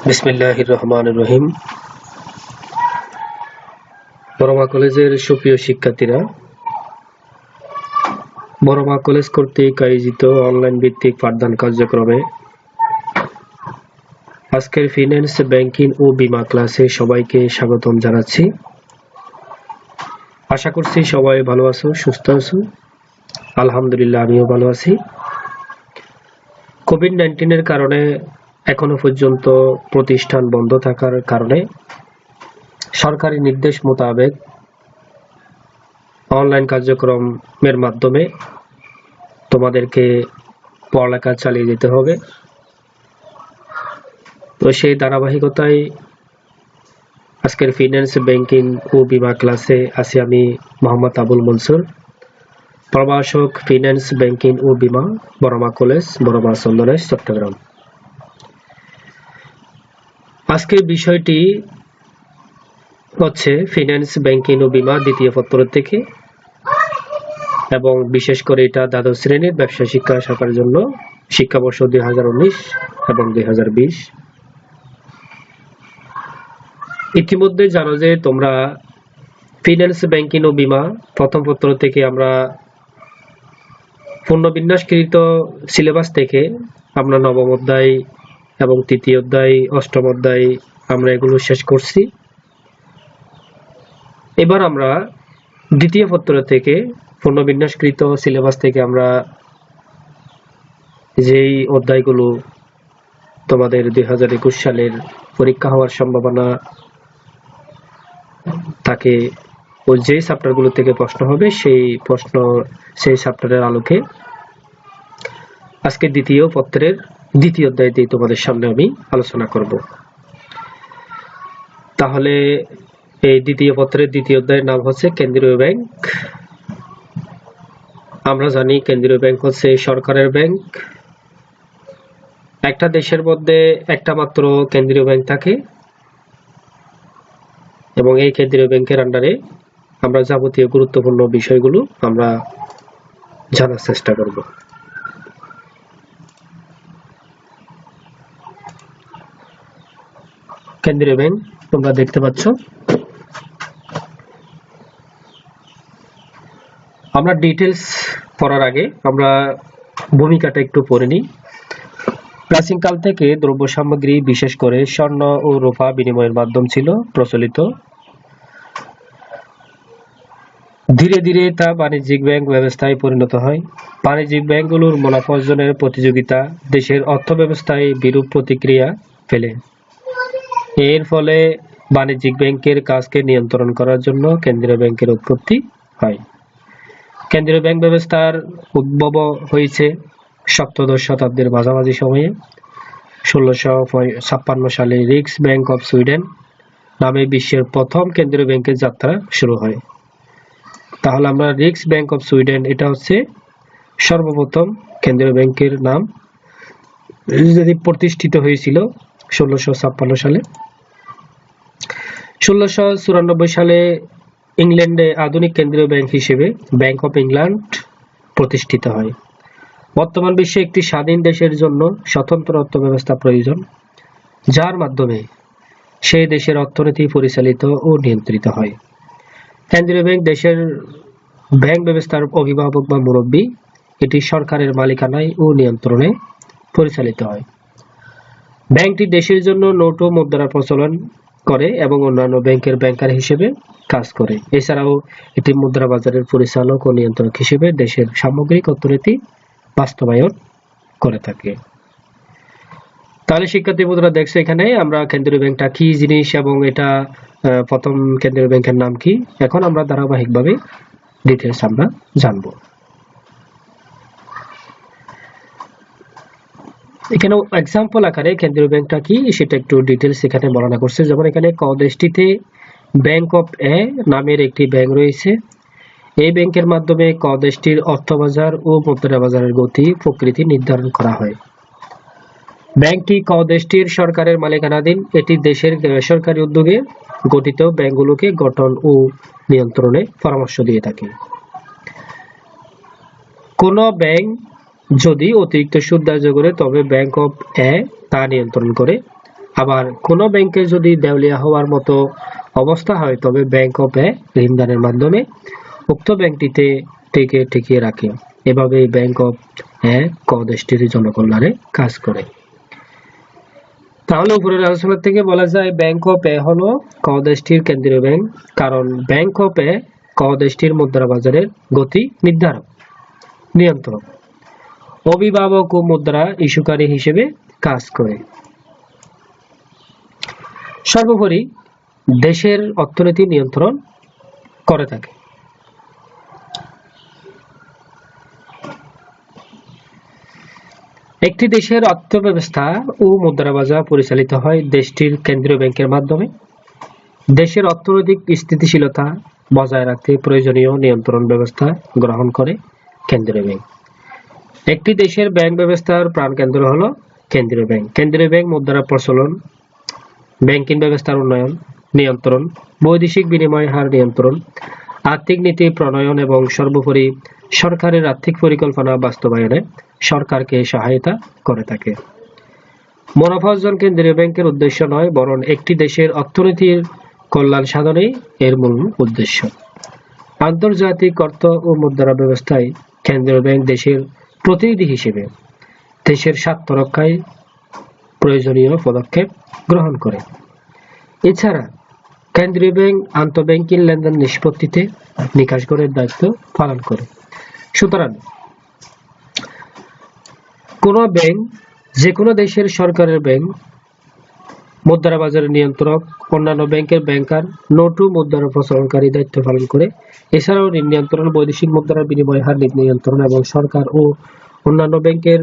বিসমিল্লাহির রহমানির রহিম। বড়মা কলেজের সুপ্রিয় শিক্ষার্থীরা, বড়মা কলেজ কর্তৃক আয়োজিত অনলাইন ভিত্তিক পাঠদান কার্যক্রমে আজকের ফিন্যান্স, ব্যাংকিং ও বীমা ক্লাসে সবাইকে স্বাগতম জানাচ্ছি। আশা করছি সবাই ভালো আছো, সুস্থ আছো। আলহামদুলিল্লাহ, আমিও ভালো আছি। কোভিড-19 কারণে এখনো পর্যন্ত প্রতিষ্ঠান বন্ধ থাকার কারণে সরকারি নির্দেশ মোতাবেক অনলাইন কার্যক্রমের মাধ্যমে তোমাদেরকে পড়ালেখা চালিয়ে যেতে হবে। তো সেই ধারাবাহিকতায় আজকের ফিন্যান্স, ব্যাংকিং ও বীমা ক্লাসে আছি আমি, মোহাম্মদ আবুল মনসুর, প্রভাষক, ফিন্যান্স, ব্যাংকিং ও বীমা, বড়মা কলেজ, বড়মা চন্দনেশ, চট্টগ্রাম। আজকের বিষয়টি হচ্ছে ফিন্যান্স, ব্যাংকিং ও বীমা দ্বিতীয় পত্র থেকে, এবং বিশেষ করে এটা দ্বাদশ শ্রেণীর ব্যবসা শিক্ষা শাখার জন্য শিক্ষাবর্ষ 2019 এবং 2020। ইতিমধ্যে জানো যে তোমরা ফিন্যান্স, ব্যাংকিং ও বীমা প্রথম পত্র থেকে আমরা পুনর্বিন্যাসকৃত সিলেবাস থেকে আমরা নবম অধ্যায় এবং তৃতীয় অধ্যায়, অষ্টম অধ্যায় আমরা এগুলো শেষ করছি। এবার আমরা দ্বিতীয় পত্র থেকে পুনর্বিন্যাসকৃত সিলেবাস থেকে আমরা যেই অধ্যায়গুলো তোমাদের 2021 সালের পরীক্ষা হওয়ার সম্ভাবনা থাকে, ওই যে চ্যাপ্টারগুলো থেকে প্রশ্ন হবে সেই চ্যাপ্টারের আলোকে আজকে দ্বিতীয় পত্রের দ্বিতীয় অধ্যায়তে তোমাদের সামনে আমি আলোচনা করব। তাহলে এই দ্বিতীয় পত্রের দ্বিতীয় অধ্যায়ের নাম হচ্ছে কেন্দ্রীয় ব্যাংক। আমরা জানি কেন্দ্রীয় ব্যাংক হচ্ছে সরকারের ব্যাংক। একটা দেশের মধ্যে একটা মাত্র কেন্দ্রীয় ব্যাংক থাকে এবং এই কেন্দ্রীয় ব্যাংকের আন্ডারে আমরা যাবতীয় গুরুত্বপূর্ণ বিষয়গুলো আমরা জানার চেষ্টা করব। কেন্দ্রীয় ব্যাংক তোমরা দেখতে পাচ্ছ। আমরা ডিটেলস পড়ার আগে আমরা ভূমিকাটা একটু পড়ে নিই। প্রাচীনকাল থেকে দ্রব্য সামগ্রী, বিশেষ করে স্বর্ণ ও রূপা বিনিময়ের মাধ্যম ছিল প্রচলিত। ধীরে ধীরে তা বাণিজ্যিক ব্যাংক ব্যবস্থায় পরিণত হয়। বাণিজ্যিক ব্যাংকগুলোর মুনাফা অর্জনের প্রতিযোগিতা দেশের অর্থব্যবস্থায় বিরূপ প্রতিক্রিয়া ফেলে। এর ফলে বাণিজ্যিক ব্যাংকের কাজকে নিয়ন্ত্রণ করার জন্য কেন্দ্রীয় ব্যাংকের উৎপত্তি হয়। কেন্দ্রীয় ব্যাংক ব্যবস্থার উদ্ভব হয়েছে সপ্তদশ শতাব্দীর মাঝামাঝি সময়ে। 1656 সালে রিক্স ব্যাংক অফ সুইডেন নামে বিশ্বের প্রথম কেন্দ্রীয় ব্যাংকের যাত্রা শুরু হয়। তাহলে আমরা রিক্স ব্যাংক অফ সুইডেন, এটা হচ্ছে সর্বপ্রথম কেন্দ্রীয় ব্যাংকের নাম, যেটি প্রতিষ্ঠিত হয়েছিল 1656 সালে। 1694 সালে ইংল্যান্ডে আধুনিক কেন্দ্রীয় ব্যাংক হিসেবে ব্যাংক অফ ইংল্যান্ড প্রতিষ্ঠিত হয়। বর্তমান বিশ্বে একটি স্বাধীন দেশের জন্য স্বতন্ত্র অর্থ ব্যবস্থা প্রয়োজন, যার মাধ্যমে সেই দেশের অর্থনীতি পরিচালিত ও নিয়ন্ত্রিত হয়। কেন্দ্রীয় ব্যাংক দেশের ব্যাংক ব্যবস্থার অভিভাবক বা মুরব্বী। এটি সরকারের মালিকানায় ও নিয়ন্ত্রণে পরিচালিত হয়। ব্যাংকটি দেশের জন্য নোট ও মুদ্রা প্রচলন করে এবং অন্যান্য ব্যাংকের ব্যাংকার হিসেবে কাজ করে। এছাড়াও এটি মুদ্রা বাজারের পরিচালক ও নিয়ন্ত্রক হিসেবে দেশের সামগ্রিক অর্থনীতি বাস্তবায়ন করে থাকে। তাহলে শিক্ষার্থী বন্ধুরা দেখছো, এখানে আমরা কেন্দ্রীয় ব্যাংকটা কি জিনিস এবং এটা প্রথম কেন্দ্রীয় ব্যাংকের নাম কি, এখন আমরা ধারাবাহিকভাবে ডিটেইলস আমরা জানবো। এখানে এক্সাম্পল আকারে কেন্দ্রীয় ব্যাংকটা কি সেটা একটু ডিটেইলস এখানে বর্ণনা করছে। যেমন এখানে ক দেশটিতে ব্যাংক অফ এ নামের একটি ব্যাংক রয়েছে। এই ব্যাংকের মাধ্যমে ক দেশটির অর্থবাজার ও মুদ্রা বাজারের গতি প্রকৃতি নির্ধারণ করা হয়। ব্যাংকটি ক দেশটির সরকারের মালিকানাধীন। এটি দেশের বেসরকারি উদ্যোগে গঠিত ব্যাংকগুলোকে গঠন ও নিয়ন্ত্রণে পরামর্শ দিয়ে থাকে। কোন ব্যাংক যদি অতিরিক্ত সুদ ধার্য করে তবে ব্যাংক অফ এ তা নিয়ন্ত্রণ করে। আবার কোনো ব্যাংকের যদি দেউলিয়া হওয়ার মতো অবস্থা হয় তবে ব্যাংক অফ এ ঋণদানের মাধ্যমে উক্ত ব্যাংকটিতে টিকিয়ে রাখে। এভাবে ব্যাংক অফ এ ক দেশটির জনকল্যাণে কাজ করে। তাহলে উপরের আলোচনা থেকে বলা যায় ব্যাংক অফ এ হলো ক দেশটির কেন্দ্রীয় ব্যাংক, কারণ ব্যাংক অফ এ ক দেশটির মুদ্রা বাজারের গতি নির্ধারক, নিয়ন্ত্রক, অভিভাবক ও মুদ্রা ইস্যুকারী হিসেবে কাজ করে। সর্বোপরি দেশের অর্থনীতি নিয়ন্ত্রণ করে থাকে। একটি দেশের অর্থব্যবস্থা ও মুদ্রা বাজার পরিচালিত হয় দেশটির কেন্দ্রীয় ব্যাংকের মাধ্যমে। দেশের অর্থনৈতিক স্থিতিশীলতা বজায় রাখতে প্রয়োজনীয় নিয়ন্ত্রণ ব্যবস্থা গ্রহণ করে কেন্দ্রীয় ব্যাংক। একটি দেশের ব্যাংক ব্যবস্থার প্রাণকেন্দ্র হলো কেন্দ্রীয় ব্যাংক। কেন্দ্রীয় ব্যাংক মুদ্রার প্রচলন, ব্যাংকিং ব্যবস্থার উন্নয়ন, নিয়ন্ত্রণ, বৈদেশিক বিনিময় হার নিয়ন্ত্রণ, আর্থিক নীতি প্রণয়ন এবং সর্বোপরি সরকারের আর্থিক পরিকল্পনা বাস্তবায়নে সরকারকে সহায়তা করে থাকে। মুনাফা অর্জন কেন্দ্রীয় ব্যাংকের উদ্দেশ্য নয়, বরং একটি দেশের অর্থনীতির কল্যাণ সাধনই এর মূল উদ্দেশ্য। আন্তর্জাতিক অর্থ ও মুদ্রা ব্যবস্থায় কেন্দ্রীয় ব্যাংক দেশের প্রতিনিধি হিসেবে দেশের স্বার্থ রক্ষায় প্রয়োজনীয় পদক্ষেপ গ্রহণ করে। এছাড়া কেন্দ্রীয় ব্যাংক আন্তঃব্যাংকিং লেনদেন নিষ্পত্তিতে নিকাশগণের দায়িত্ব পালন করে। সুতরাং কোন ব্যাংক, যে কোনো দেশের সরকারের ব্যাংক, মুদ্রা বাজারের নিয়ন্ত্রক, অন্যান্য ব্যাংকের ব্যাংকার, নোট ও মুদ্রার প্রচলনকারী দায়িত্ব পালন করে। এছাড়াও ঋণ নিয়ন্ত্রণ, বৈদেশিক মুদ্রার বিনিময় হার নিয়ন্ত্রণ এবং সরকার ও অন্যান্য ব্যাংকের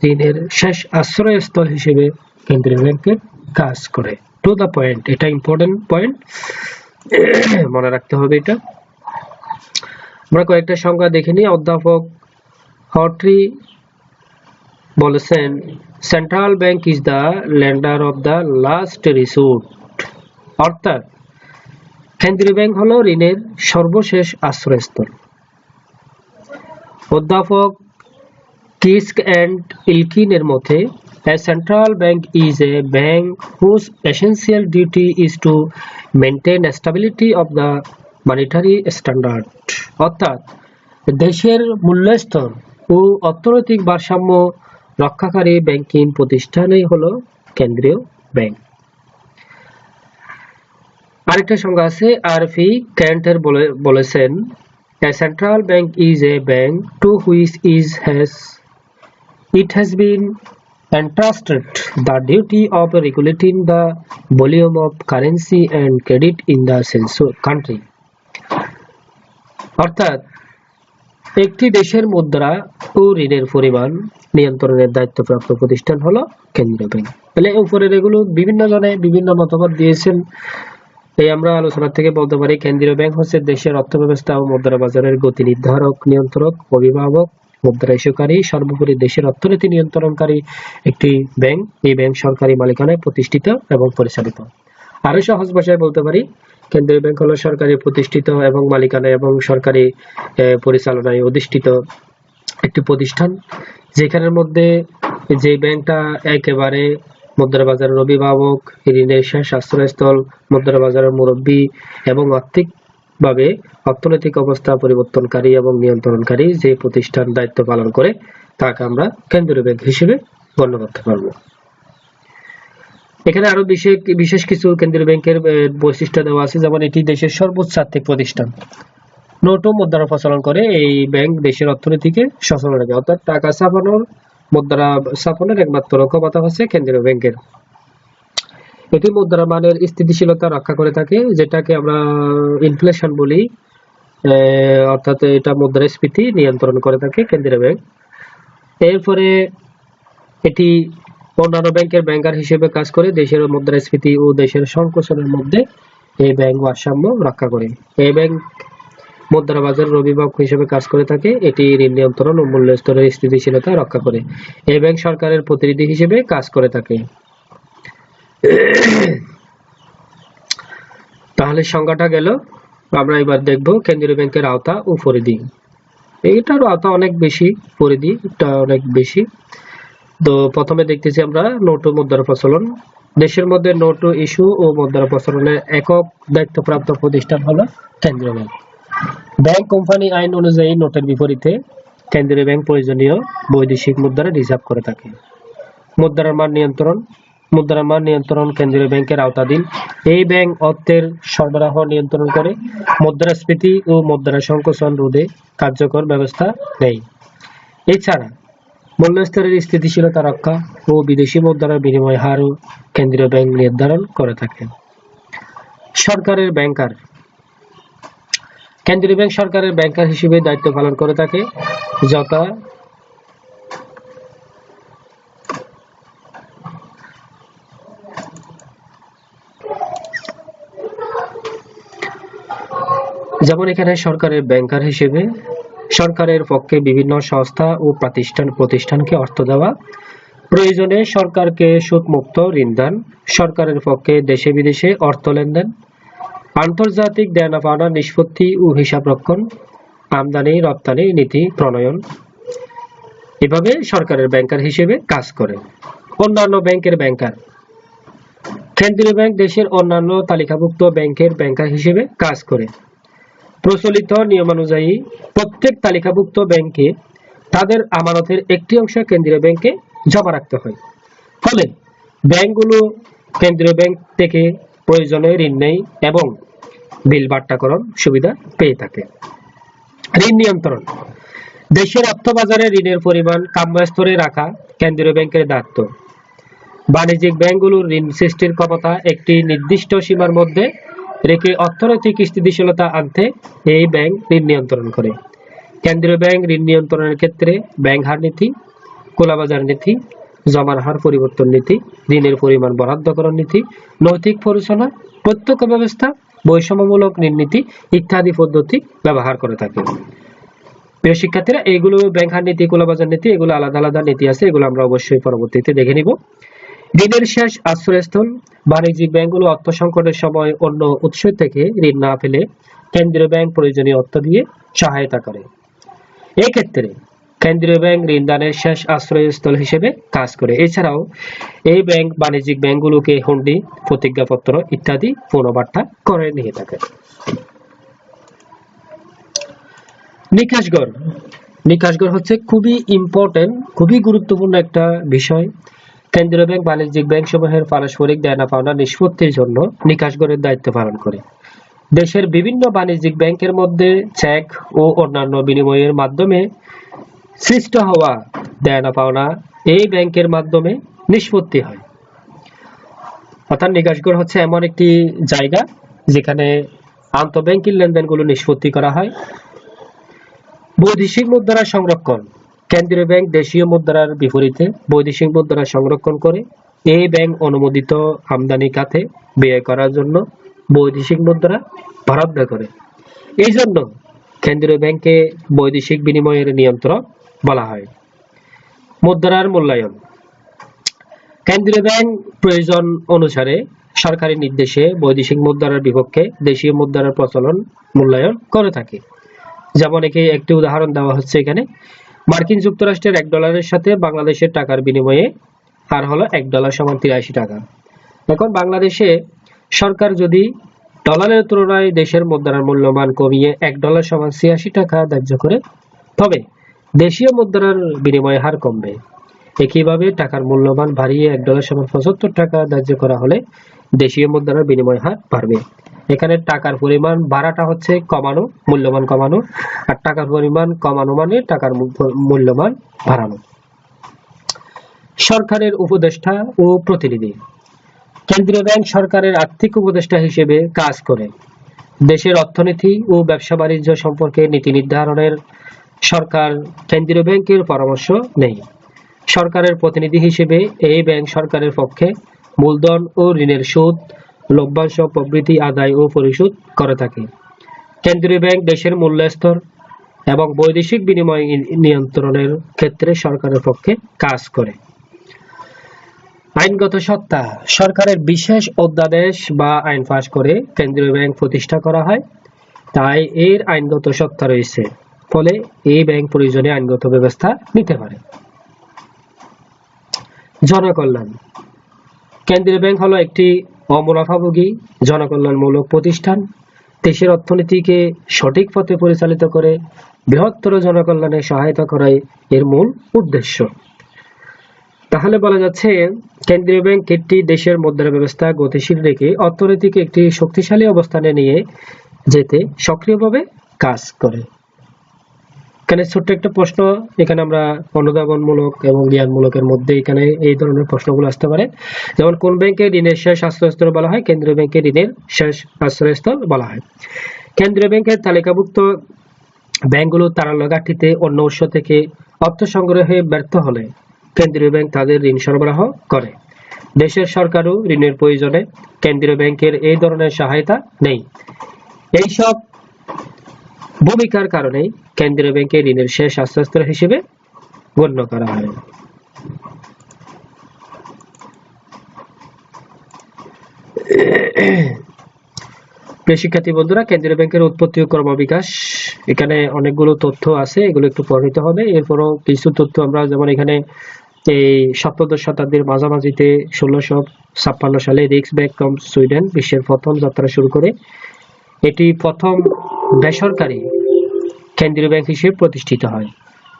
ঋণের শেষ আশ্রয়স্থল হিসেবে কেন্দ্রীয় ব্যাংকের কাজ করে। টু দ্য পয়েন্ট, এটা ইম্পর্টেন্ট পয়েন্ট, মনে রাখতে হবে এটা। আমরা কয়েকটা সংজ্ঞা দেখে নিই। অধ্যাপক হট্রি বলেছেন, central bank is the lender of the last resort, অর্থাৎ কেন্দ্রীয় ব্যাংক হলো ঋণের সর্বশেষ আশ্রয়স্থল। অধ্যাপক কিস্ক এন্ড ইলকিন এর মতে, a central bank is a bank whose essential duty is to maintain stability of the monetary standard, অর্থাৎ দেশের মূল্যস্তর ও অর্থনৈতিক ভারসাম্য রক্ষাকারী ব্যাংকিং প্রতিষ্ঠানই হলো কেন্দ্রীয় ব্যাংক। আরেকটা সংজ্ঞা আছে, আরফি ক্যান্টার বলেছেন, a central bank is a bank to which it has been entrusted the duty of regulating the volume of currency and credit in the country, অর্থাৎ একটি দেশের মুদ্রা ও ঋণের পরিমাণ নিয়ন্ত্রণের দায়িত্বপ্রাপ্ত প্রতিষ্ঠান হলো কেন্দ্রীয় ব্যাংক। তাহলে উপরের এগুলো বিভিন্ন জনে বিভিন্ন মতামত দিয়েছেন। এই আমরা আলোচনা থেকে বলতে পারি কেন্দ্রীয় ব্যাংক হচ্ছে দেশের অর্থব্যবস্থা ও মুদ্রা বাজারের গতি নির্ধারক, নিয়ন্ত্রক, অভিভাবক, মুদ্রা ইস্যুকারী, সর্বোপরি দেশের অর্থনীতি নিয়ন্ত্রণকারী একটি ব্যাংক। এই ব্যাংক সরকারি মালিকানায় প্রতিষ্ঠিত এবং পরিচালিত। আরো সহজ ভাষায় বলতে পারি, কেন্দ্রীয় ব্যাংক হলো সরকারি প্রতিষ্ঠিত এবং মালিকানায় এবং সরকারি পরিচালনায় অধিষ্ঠিত একটি প্রতিষ্ঠান, যেখানের মধ্যে যে ব্যাংকটা একেবারে মুদ্রা বাজারের অভিভাবক, ঋণের শেষ আশ্রয়স্থল, মুদ্রা বাজারের মুরব্বী এবং আর্থিকভাবে অর্থনৈতিক অবস্থা পরিবর্তনকারী এবং নিয়ন্ত্রণকারী যে প্রতিষ্ঠান দায়িত্ব পালন করে তাকে আমরা কেন্দ্রীয় ব্যাংক হিসেবে গণ্য করতে পারবো। এখানে আরো বিশেষ কিছু কেন্দ্রীয় ব্যাংকের বৈশিষ্ট্য দেওয়া আছে, যেমন এটি দেশের সর্বোচ্চ আর্থিক প্রতিষ্ঠান, নোট ও মুদ্রা প্রচলন করে। এই ব্যাংক দেশের অর্থনীতিকে সচল রাখে, অর্থাৎ টাকা ছাপানোর, মুদ্রা ছাপানোর একমাত্র ক্ষমতা হচ্ছে কেন্দ্রীয় ব্যাংকের। এটি মুদ্রা মানের স্থিতিশীলতা রক্ষা করে থাকে, যেটাকে আমরা ইনফ্লেশন বলি, অর্থাৎ এটা মুদ্রাস্ফীতি নিয়ন্ত্রণ করে থাকে কেন্দ্রীয় ব্যাংক। এরপরে এটি অন্যান্য ব্যাংকের ব্যাংকার হিসেবে কাজ করে দেশের মুদ্রাস্ফীতি ও দেশের সংকোচনের মধ্যে এই ব্যাংক ভারসাম্য রক্ষা করে। এই ব্যাংক মুদ্রা বাজারের অভিভাবক হিসেবে কাজ করে থাকে, এটি ঋণ নিয়ন্ত্রণ ও মূল্য স্তরের স্থিতিশীলতা রক্ষা করে। এই ব্যাংক সরকারের প্রতিনিধি হিসেবে কাজ করে থাকে। তাহলে সংজ্ঞাটা গেল। আমরা এবার দেখব কেন্দ্রীয় ব্যাংকের আওতা ও পরিধি। এটার আওতা অনেক বেশি, পরিধিটা অনেক বেশি। তো প্রথমে দেখতেছি আমরা নোট ও মুদ্রার প্রচলন। দেশের মধ্যে নোট ও ইস্যু ও মুদ্রা প্রচলনের একক দায়িত্বপ্রাপ্ত প্রতিষ্ঠান হলো কেন্দ্রীয় ব্যাংক। ব্যাংক কোম্পানি আইন অনুযায়ী নোটের বিপরীতে কেন্দ্রীয় ব্যাংক প্রয়োজনীয় বৈদেশিক মুদ্রা রিজার্ভ করে থাকে। মুদ্রার মান নিয়ন্ত্রণ কেন্দ্রীয় ব্যাংকের আওতাধীন। এই ব্যাংক অর্থের সরবরাহ নিয়ন্ত্রণ করে, মুদ্রাস্ফীতি ও মুদ্রা সংকোচন রোধে কার্যকর ব্যবস্থা নেয়। এছাড়া মূল্যস্তরের স্থিতিশীলতা রক্ষা ও বিদেশি মুদ্রার বিনিময় হারও কেন্দ্রীয় ব্যাংক নির্ধারণ করে থাকে। সরকারের ব্যাংকার। কেন্দ্রীয় ব্যাংক সরকারের ব্যাংকার হিসেবে দায়িত্ব পালন করে থাকে, যথা যেমন এখানে সরকারের ব্যাংকার হিসেবে সরকারের পক্ষে বিভিন্ন সংস্থা ও প্রতিষ্ঠানকে অর্থ দেওয়া, প্রয়োজনে সরকারকে সুদমুক্ত ঋণ দান, সরকারের পক্ষে দেশে বিদেশে অর্থ লেনদেন, আন্তর্জাতিক দেনা পাওনা নিষ্পত্তি ও হিসাব রক্ষণ, আমদানি রপ্তানি নীতি প্রণয়ন। এভাবে সরকারের ব্যাংকার হিসেবে কাজ করে। অন্যান্য ব্যাংকের ব্যাংকার। কেন্দ্রীয় ব্যাংক দেশের অন্যান্য তালিকাভুক্ত ব্যাংকের ব্যাংকার হিসেবে কাজ করে। প্রচলিত নিয়মানুযায়ী প্রত্যেক তালিকাভুক্ত ব্যাংকে তাদের আমানতের একটি অংশ কেন্দ্রীয় ব্যাংকে জমা রাখতে হয়। ফলে ব্যাংকগুলো কেন্দ্রীয় ব্যাংক থেকে প্রয়োজনে ঋণ নেয় এবং বিল বাট্টাকরণ সুবিধা পেয়ে থাকে। ঋণ নিয়ন্ত্রণ। দেশের অর্থবাজারে ঋণের পরিমাণ কাম্য স্তরে রাখা কেন্দ্রীয় ব্যাংকের দায়িত্ব। বাণিজ্যিক ব্যাংকগুলোর ঋণ সৃষ্টির ক্ষমতা একটি নির্দিষ্ট সীমার মধ্যে রেখে অর্থনৈতিক স্থিতিশীলতা আনতে এই ব্যাংক ঋণ নিয়ন্ত্রণ করে। কেন্দ্রীয় ব্যাংক ঋণ নিয়ন্ত্রণের ক্ষেত্রে ব্যাংক হার নীতি, খোলাবাজার নীতি, জমার হার পরিবর্তন নীতি, ঋণের পরিমাণ বরাদ্দকরণ নীতি, নৈতিক পরিচালনা, প্রত্যক্ষ ব্যবস্থা, বৈষম্যমূলক ঋণ নীতি ইত্যাদি পদ্ধতি ব্যবহার করে থাকে। প্রিয় শিক্ষার্থীরা, এইগুলো ব্যাংক হার নীতি, খোলাবাজার নীতি, এগুলো আলাদা আলাদা নীতি আছে, এগুলো আমরা অবশ্যই পরবর্তীতে দেখে নিব। ঋণের শেষ আশ্রয়স্থল। বাণিজ্যিক ব্যাংকগুলো অর্থ সংকটের সময় অন্য উৎস থেকে ঋণ না পেলে কেন্দ্রীয় ব্যাংক প্রয়োজনীয় অর্থ দিয়ে সহায়তা করে। এক্ষেত্রে কেন্দ্রীয় ব্যাংক ঋণ দানের শেষ আশ্রয়স্থল হিসেবে কাজ করে। এছাড়াও এই ব্যাংক বাণিজ্যিক ব্যাংকগুলোকে হুন্ডি, প্রতিজ্ঞাপত্র ইত্যাদি পুনর্বাট্টা করে নিয়ে থাকে। নিকাশগড়। নিকাশগড় হচ্ছে খুবই ইম্পর্টেন্ট, খুবই গুরুত্বপূর্ণ একটা বিষয়। কেন্দ্রীয় ব্যাংক বাণিজ্যিক ব্যাংক সমূহের পারস্পরিক দেনা পাওনা নিষ্পত্তির জন্য নিকাশগড়ের দায়িত্ব পালন করে। দেশের বিভিন্ন বাণিজ্যিক ব্যাংকের মধ্যে চেক ও অন্যান্য বিনিময়ের মাধ্যমে সৃষ্ট হওয়া দেনা পাওনা এই ব্যাংকের মাধ্যমে নিষ্পত্তি হয়। অর্থাৎ নিকাশগড় হচ্ছে এমন একটি জায়গা যেখানে আন্তঃব্যাংকিং লেনদেনগুলো নিষ্পত্তি করা হয়। বৈদেশিক মুদ্রা সংরক্ষণ। কেন্দ্রীয় ব্যাংক দেশীয় মুদ্রার বিপরীতে বৈদেশিক মুদ্রা সংরক্ষণ করে। এই ব্যাংক অনুমোদিত আমদানি খাতে ব্যয় করার জন্য বৈদেশিক মুদ্রা বরাদ্দ করে। এই জন্য কেন্দ্রীয় ব্যাংকে বৈদেশিক বিনিময়ের নিয়ন্ত্রক বলা হয়। মুদ্রার মূল্যায়ন। কেন্দ্রীয় ব্যাংক প্রয়োজন অনুসারে সরকারি নির্দেশে বৈদেশিক মুদ্রার বিপক্ষে দেশীয় মুদ্রার প্রচলন মূল্যায়ন করে থাকে। যেমন একটি উদাহরণ দেওয়া হচ্ছে এখানে। মার্কিন যুক্তরাষ্ট্রের $1 সাথে বাংলাদেশের টাকার বিনিময়ে হার হলো $1 = 83 টাকা। এখন বাংলাদেশে সরকার যদি ডলারের তুলনায় দেশের মুদ্রার মূল্যমান কমিয়ে $1 = 86 টাকা ধার্য করে, তবে দেশীয় মুদ্রার বিনিময় হার কমবে। একইভাবে টাকার মূল্যমান বাড়িয়ে $1 = 75 টাকা ধার্য করা হলে দেশীয় মুদ্রার বিনিময় হার বাড়বে। এখানে টাকার পরিমাণ বাড়াটা হচ্ছে কমানো, মূল্যমান কমানো, আর টাকার পরিমাণ কমানো মানে টাকার মূল্যমান বাড়ানো। সরকারের উপদেষ্টা ও প্রতিনিধি। কেন্দ্রীয় ব্যাংক সরকারের আর্থিক উপদেষ্টা হিসেবে কাজ করে। দেশের অর্থনীতি ও ব্যবসা বাণিজ্য সম্পর্কে নীতি নির্ধারণের সরকার কেন্দ্রীয় ব্যাংকের পরামর্শ নেয়। সরকারের প্রতিনিধি হিসেবে এই ব্যাংক সরকারের পক্ষে মূলধন ও ঋণের সুদ, লভ্যাংশ প্রভৃতি আদায় ও পরিশোধ করে থাকে। কেন্দ্রীয় ব্যাংক দেশের মূল্যস্তর এবং বৈদেশিক বিনিময় নিয়ন্ত্রণের ক্ষেত্রে সরকারের পক্ষে কাজ করে। আইনগত সত্তা। সরকারের বিশেষ অধ্যাদেশ বা আইন পাস করে কেন্দ্রীয় ব্যাংক প্রতিষ্ঠা করা হয়, তাই এর আইনগত সত্তা রয়েছে। ফলে এই ব্যাংক প্রয়োজনে আইনগত ব্যবস্থা নিতে পারে। জনকল্যাণ। কেন্দ্রীয় ব্যাংক হলো একটি অমুনাফাভোগী জনকল্যাণমূলক প্রতিষ্ঠান। দেশের অর্থনীতিকে সঠিক পথে পরিচালিত করে বৃহত্তর জনকল্যাণে সহায়তা করাই এর মূল উদ্দেশ্য। তাহলে বলা যাচ্ছে কেন্দ্রীয় ব্যাংক একটি দেশের মুদ্রা ব্যবস্থা গতিশীল রেখে অর্থনীতিকে একটি শক্তিশালী অবস্থানে নিয়ে যেতে সক্রিয়ভাবে কাজ করে। এখানে ছোট্ট একটা প্রশ্ন, এখানে আমরা অনুধাবনমূলক এবং জ্ঞানমূলকের মধ্যে এখানে এই ধরনের প্রশ্নগুলো আসতে পারে। যেমন কোন ব্যাংকের ঋণের শেষ আশ্রয়স্থল বলা হয়? কেন্দ্রীয় ব্যাংকের ঋণের শেষ আশ্রয়স্থল বলা হয়। কেন্দ্রীয় ব্যাংকের তালিকাভুক্ত ব্যাংকগুলো তারল্য ঘাটতিতে অন্য উৎস থেকে অর্থ সংগ্রহে ব্যর্থ হলে কেন্দ্রীয় ব্যাংক তাদের ঋণ সরবরাহ করে। দেশের সরকারও ঋণের প্রয়োজনে কেন্দ্রীয় ব্যাংকের এই ধরনের সহায়তা নেই। এইসব ভূমিকার কারণে কেন্দ্রীয় ব্যাংকের ঋণের শেষ আশ্রয়স্থল হিসেবে গণ্য করা হয়। প্রিয় শিক্ষার্থী বন্ধুরা, কেন্দ্রীয় ব্যাংকের উৎপত্তি ও ক্রমবিকাশ, এখানে অনেকগুলো তথ্য আছে, এগুলো একটু পড়তে হবে। এরপরও কিছু তথ্য আমরা, যেমন এখানে এই সপ্তদশ শতাব্দীর মাঝামাঝিতে 1656 সালে রিক্সব্যাংক ফ্রম সুইডেন বিশ্বের প্রথম যাত্রা শুরু করে এটি প্রথম বেসরকারি কেন্দ্রীয় ব্যাংক হিসেবে প্রতিষ্ঠিত হয়।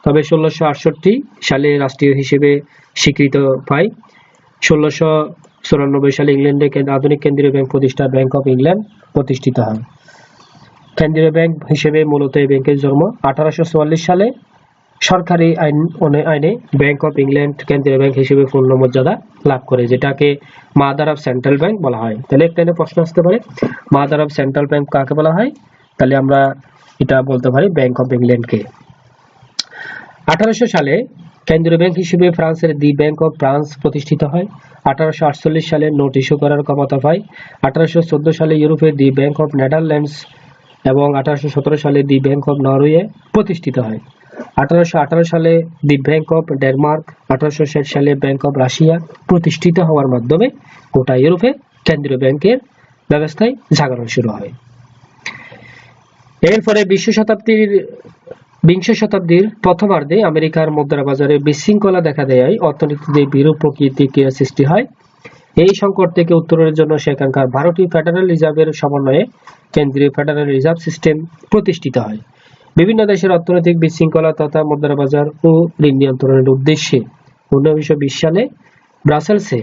তবে 1668 সালে রাষ্ট্রীয় হিসেবে স্বীকৃত পায়। 1694 সালে ইংল্যান্ডে আধুনিক কেন্দ্রীয় ব্যাংক প্রতিষ্ঠা ব্যাংক অফ ইংল্যান্ড প্রতিষ্ঠিত হয়। কেন্দ্রীয় ব্যাংক হিসেবে মূলত এই ব্যাংকের জন্ম 1844 সালে সরকারি আইনে ব্যাংক অফ ইংল্যান্ড কেন্দ্রীয় ব্যাংক হিসেবে পূর্ণ মর্যাদা লাভ করে, যেটাকে মাদার অফ সেন্ট্রাল ব্যাংক বলা হয়। তাহলে একটা প্রশ্ন আসতে পারে, মাদার অফ সেন্ট্রাল ব্যাংক কাকে বলা হয়? তাহলে আমরা এটা বলতে পারি ব্যাংক অফ ইংল্যান্ডকে। 1800 সালে কেন্দ্রীয় ব্যাংক হিসেবে ফ্রান্সের দি ব্যাংক অফ ফ্রান্স প্রতিষ্ঠিত হয়। 1848 সালে নোট ইস্যু করার ক্ষমতা পায়। 1814 সালে ইউরোপের দি ব্যাংক অফ নেদারল্যান্ডস এবং 1817 সালে দি ব্যাংক অফ নরওয়ে প্রতিষ্ঠিত হয়। 1818 সালে দি ব্যাংক অফ ডেনমার্ক, 1860 সালে ব্যাংক অফ রাশিয়া প্রতিষ্ঠিত হওয়ার মাধ্যমে গোটা ইউরোপে কেন্দ্রীয় ব্যাংকের ব্যবস্থায় জাগরণ শুরু হয়। এরপরে বিংশ শতাব্দীর প্রথমার্ধে আমেরিকার মুদ্রা বাজারে বিশৃঙ্খলা দেখা দেয়, অর্থনীতিতে বিরূপ প্রকৃতির সৃষ্টি হয়। এই সংকট থেকে উত্তরণের জন্য সেখানকার ভারতীয় ফেডারেল রিজার্ভের সমন্বয়ে কেন্দ্রীয় ফেডারেল রিজার্ভ সিস্টেম প্রতিষ্ঠিত হয়। বিভিন্ন দেশের অর্থনৈতিক বিশৃঙ্খলা তথা মুদ্রা বাজার ও ঋণ নিয়ন্ত্রণের উদ্দেশ্যে 1920 সালে ব্রাসেলসে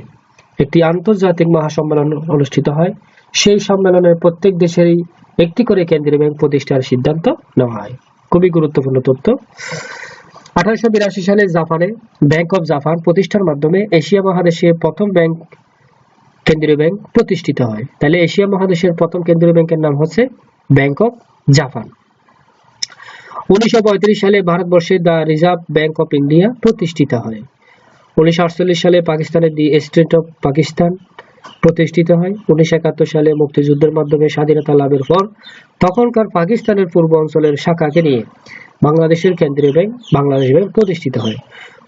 একটি আন্তর্জাতিক মহাসম্মেলন অনুষ্ঠিত হয়। সেই সম্মেলনের প্রত্যেক দেশেরই একটি করে কেন্দ্রীয় ব্যাংক প্রতিষ্ঠার সিদ্ধান্ত নেওয়া হয়। খুবই গুরুত্বপূর্ণ তথ্য। 1882 সালে জাপানে ব্যাংক অফ জাপান প্রতিষ্ঠার মাধ্যমে এশিয়া মহাদেশে প্রথম কেন্দ্রীয় ব্যাংক প্রতিষ্ঠিত হয়। তাহলে এশিয়া মহাদেশের প্রথম কেন্দ্রীয় ব্যাংকের নাম হচ্ছে ব্যাংক অফ জাপান। 1935 সালে ভারতবর্ষে the reserve bank of India প্রতিষ্ঠিত হয়। 1948 সালে পাকিস্তানের দি স্টেট অফ পাকিস্তান প্রতিষ্ঠিত হয়। 1971 সালে মুক্তিযুদ্ধের মাধ্যমে স্বাধীনতা লাভের পর তখনকার পাকিস্তানের পূর্ব অঞ্চলের শাখাকে নিয়ে বাংলাদেশের কেন্দ্রীয় ব্যাংক বাংলাদেশ ব্যাংক প্রতিষ্ঠিত হয়।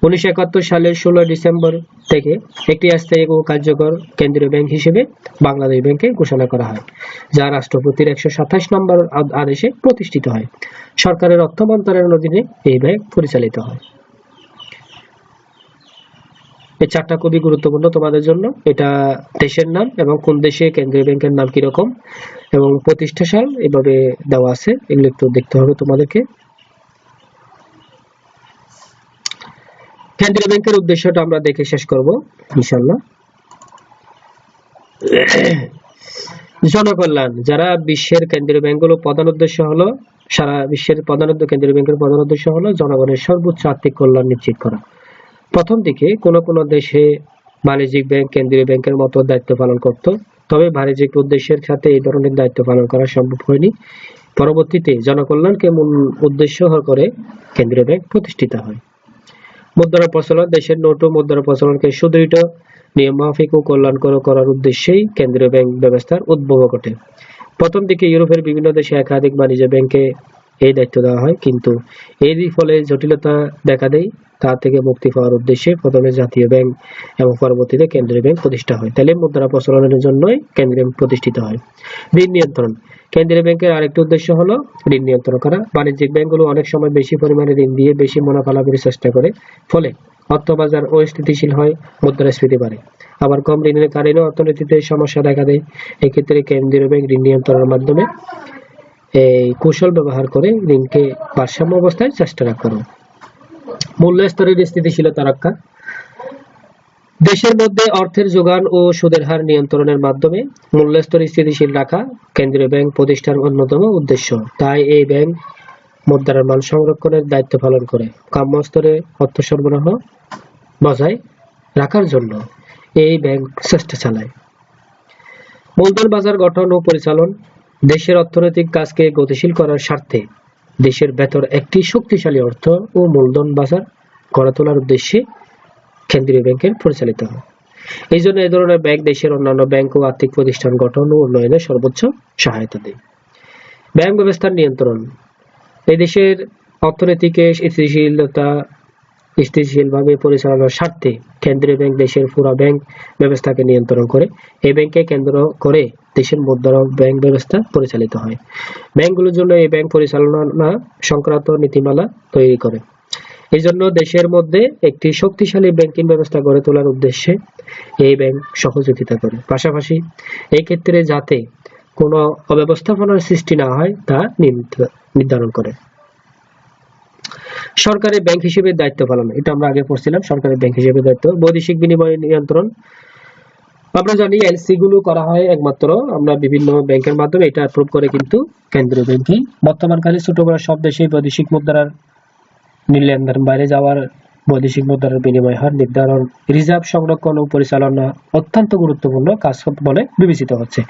1971 সালের 16 ডিসেম্বর থেকে একটি স্থায়ী ও কার্যকর কেন্দ্রীয় ব্যাংক হিসেবে বাংলাদেশ ব্যাংকে ঘোষণা করা হয়, যা রাষ্ট্রপতির 127 নম্বর আদেশে প্রতিষ্ঠিত হয়। সরকারের অর্থ মন্ত্রণালয়ের অধীনে এই ব্যাংক পরিচালিত হয়। এই চারটা খুবই গুরুত্বপূর্ণ তোমাদের জন্য। এটা দেশের নাম এবং কোন দেশে কেন্দ্রীয় ব্যাংকের নাম কিরকম এবং প্রতিষ্ঠা সাল এভাবে দেওয়া আছে, এগুলো একটু দেখতে হবে তোমাদেরকে। কেন্দ্রীয় ব্যাংকের উদ্দেশ্যটা আমরা দেখে শেষ করব ইনশাআল্লাহ। জনকল্যাণ। যারা বিশ্বের কেন্দ্রীয় ব্যাংকগুলো প্রধান উদ্দেশ্য হলো, সারা বিশ্বের কেন্দ্রীয় ব্যাংকের প্রধান উদ্দেশ্য হলো জনগণের সর্বোচ্চ আর্থিক কল্যাণ নিশ্চিত করা। প্রথম দিকে কোনো দেশে বাণিজ্যিক ব্যাংক কেন্দ্রীয় ব্যাংকের মতো দায়িত্ব পালন করত, তবে বাণিজ্যিক উদ্দেশ্যের সাথে এই ধরনের দায়িত্ব পালন করা সম্ভব হয়নি। পরবর্তীতে জনকল্যাণকে মূল উদ্দেশ্য করে কেন্দ্রীয় ব্যাংক প্রতিষ্ঠিত হয়। মুদ্রা প্রচলন। দেশের নোট ও মুদ্রা প্রচলনকে সুদৃঢ়, নিয়মমাফিক ও কল্যাণকর করার উদ্দেশ্যেই কেন্দ্রীয় ব্যাংক ব্যবস্থার উদ্ভব ঘটে। প্রথম দিকে ইউরোপের বিভিন্ন দেশে একাধিক বাণিজ্য ব্যাংকে এই দায়িত্ব দেওয়া হয়, কিন্তু এরই ফলে জটিলতা দেখা দেয়। তা থেকে মুক্তি পাওয়ার উদ্দেশ্যে প্রথমে জাতীয় ব্যাংক এবং পরবর্তীতে কেন্দ্রীয় ব্যাংক প্রতিষ্ঠা হয়। তাহলে মুদ্রা প্রচলনের জন্যই কেন্দ্রীয় ব্যাংক প্রতিষ্ঠিত হয়। ঋণ নিয়ন্ত্রণ। কেন্দ্রীয় ব্যাংকের আরেকটি উদ্দেশ্য হলো ঋণ নিয়ন্ত্রণ করা। বাণিজ্যিক ব্যাংকগুলো অনেক সময় বেশি পরিমাণে ঋণ দিয়ে বেশি মুনাফা লাভের চেষ্টা করে, ফলে অর্থবাজার অস্থিতিশীল হয়, মুদ্রাস্ফীতি বাড়ে। আবার কম ঋণের কারণে অর্থনীতিতে সমস্যা দেখা দেয়। এক্ষেত্রে কেন্দ্রীয় ব্যাংক ঋণ নিয়ন্ত্রণের মাধ্যমে এই কৌশল ব্যবহার করে ঋণকে ভারসাম্য অবস্থায় চেষ্টা করে। মূল্য স্তরের স্থিতিশীলতা রক্ষা। দেশের মধ্যে অর্থের যোগান ও সুদের হার নিয়ন্ত্রণের মাধ্যমে মূল্য স্তর স্থিতিশীল রাখা কেন্দ্রীয় ব্যাংক প্রতিষ্ঠার অন্যতম উদ্দেশ্য। তাই এই ব্যাংক মুদ্রার মান সংরক্ষণের দায়িত্ব পালন করে। কাম্য স্তরে অর্থ সরবরাহ বজায় রাখার জন্য এই ব্যাংক চেষ্টা চালায়। মূলধন বাজার গঠন ও পরিচালন। দেশের অর্থনৈতিক কাজকে গতিশীল করার স্বার্থে দেশের ভেতর একটি শক্তিশালী অর্থ ও মূলধন বাজার গড়ে তোলার উদ্দেশ্যে কেন্দ্রীয় ব্যাংকের পরিচালিত হয়। এই জন্য এই ধরনের ব্যাংক দেশের অন্যান্য ব্যাংক ও আর্থিক প্রতিষ্ঠান গঠন ও উন্নয়নে সর্বোচ্চ সহায়তা দেয়। ব্যাংক ব্যবস্থার নিয়ন্ত্রণ। এই দেশের অর্থনীতিকে স্থিতিশীলভাবে পরিচালনার স্বার্থে কেন্দ্রীয় ব্যাংক দেশের পুরো ব্যাংক ব্যবস্থাকে নিয়ন্ত্রণ করে। এই ব্যাংককে কেন্দ্র করে দেশের মুদ্রা ব্যাংক ব্যবস্থা পরিচালিত হয়। ব্যাংকগুলোর জন্য এই ব্যাংক পরিচালনা সংক্রান্ত নীতিমালা তৈরি করে। এই জন্য দেশের মধ্যে একটি শক্তিশালী ব্যাংকিং ব্যবস্থা গড়ে তোলার উদ্দেশ্যে এই ব্যাংক সহযোগিতা করে। পাশাপাশি এই ক্ষেত্রে যাতে কোনো অব্যবস্থাপনার সৃষ্টি না হয় তা নির্ধারণ করে। সরকারি ব্যাংক হিসেবে দায়িত্ব পালন। এটা আমরা আগে পড়ছিলাম, সরকারি ব্যাংক হিসেবে দায়িত্ব। বৈদেশিক বিনিময় নিয়ন্ত্রণ। আমরা জানি এলসি গুলো করা হয় একমাত্র আমরা বিভিন্ন ব্যাংকের মাধ্যমে, এটা অ্যাপ্রুভ করে কিন্তু কেন্দ্রীয় ব্যাংকই। বর্তমানকালে ছোট বড় সব দেশে বৈদেশিক মুদ্রার লেনদেন বাইরে যাওয়ার বৈদেশিক মুদ্রার বিনিময় হার নির্ধারণ, রিজার্ভ সংরক্ষণ ও পরিচালনা অত্যন্ত গুরুত্বপূর্ণ কাজ বলে বিবেচিত হচ্ছে।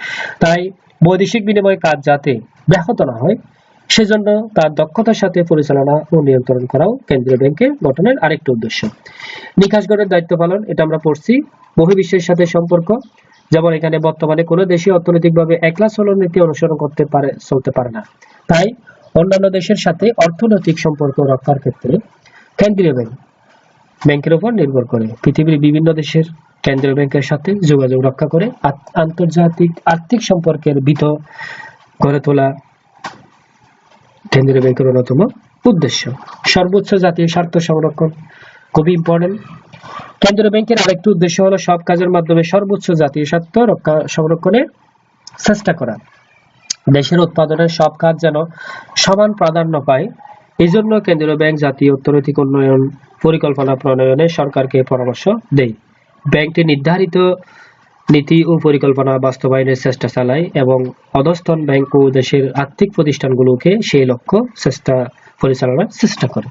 তাই বৈদেশিক বিনিময় কাজ যাতে ব্যাহত না হয় সেজন্য তার দক্ষতার সাথে পরিচালনা ও নিয়ন্ত্রণ করাও কেন্দ্রীয় ব্যাংকের গঠনের আরেকটি উদ্দেশ্য। নিকাশগণের দায়িত্ব পালন। এটা আমরা পড়ছি। বহির্বিশ্বের সাথে সম্পর্ক। যেমন এখানে বর্তমানে কোনো দেশই অর্থনৈতিকভাবে একলা চলনীতি অনুসরণ চলতে পারে না। তাই অন্যান্য দেশের সাথে অর্থনৈতিক সম্পর্ক রক্ষার ক্ষেত্রে কেন্দ্রীয় ব্যাংক ব্যাংকের উপর নির্ভর করে। পৃথিবীর বিভিন্ন দেশের কেন্দ্রীয় ব্যাংকের সাথে যোগাযোগ রক্ষা করে আন্তর্জাতিক আর্থিক সম্পর্কের ভিত গড়ে তোলা কেন্দ্রীয় ব্যাংকের অন্যতম উদ্দেশ্য। সর্বোচ্চ জাতীয় স্বার্থ সংরক্ষণ খুবই ইম্পর্টেন্ট। কেন্দ্রীয় ব্যাংকের আরেকটি উদ্দেশ্য হলো সব কাজের মাধ্যমে সর্বোচ্চ জাতীয় স্বার্থ রক্ষা সংরক্ষণের চেষ্টা করা। দেশের উৎপাদনের সব কাজ যেন সমান প্রাধান্য পায়, এই জন্য কেন্দ্রীয় ব্যাংক জাতীয় অর্থনৈতিক উন্নয়ন পরিকল্পনা প্রণয়নে সরকারকে পরামর্শ দেয়। ব্যাংকটি নির্ধারিত নীতি ও পরিকল্পনা বাস্তবায়নের চেষ্টা চালায় এবং অধস্তন ব্যাংক ও দেশের আর্থিক প্রতিষ্ঠানগুলোকে সেই লক্ষ্য পরিচালনার চেষ্টা করে।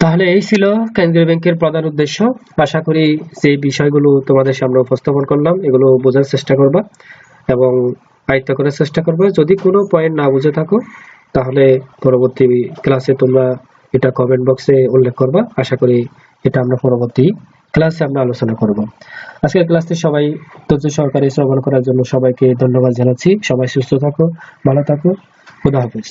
তাহলে এই ছিল কেন্দ্রীয় ব্যাংকের প্রধান উদ্দেশ্য। আশা করি যে বিষয়গুলো তোমাদের সামনে উপস্থাপন করলাম এগুলো বোঝার চেষ্টা করবা এবং আয়ত্ত করার চেষ্টা করবে। যদি কোনো পয়েন্ট না বুঝে থাকো তাহলে পরবর্তী ক্লাসে তোমরা এটা কমেন্ট বক্সে উল্লেখ করবা। আশা করি এটা আমরা পরবর্তী ক্লাসে আমরা আলোচনা করব। আজকের ক্লাসে সবাই ধৈর্য সহকারে শ্রবণ করার জন্য সবাইকে ধন্যবাদ জানাচ্ছি। সবাই সুস্থ থাকো, ভালো থাকো, খোদা হাফেজ।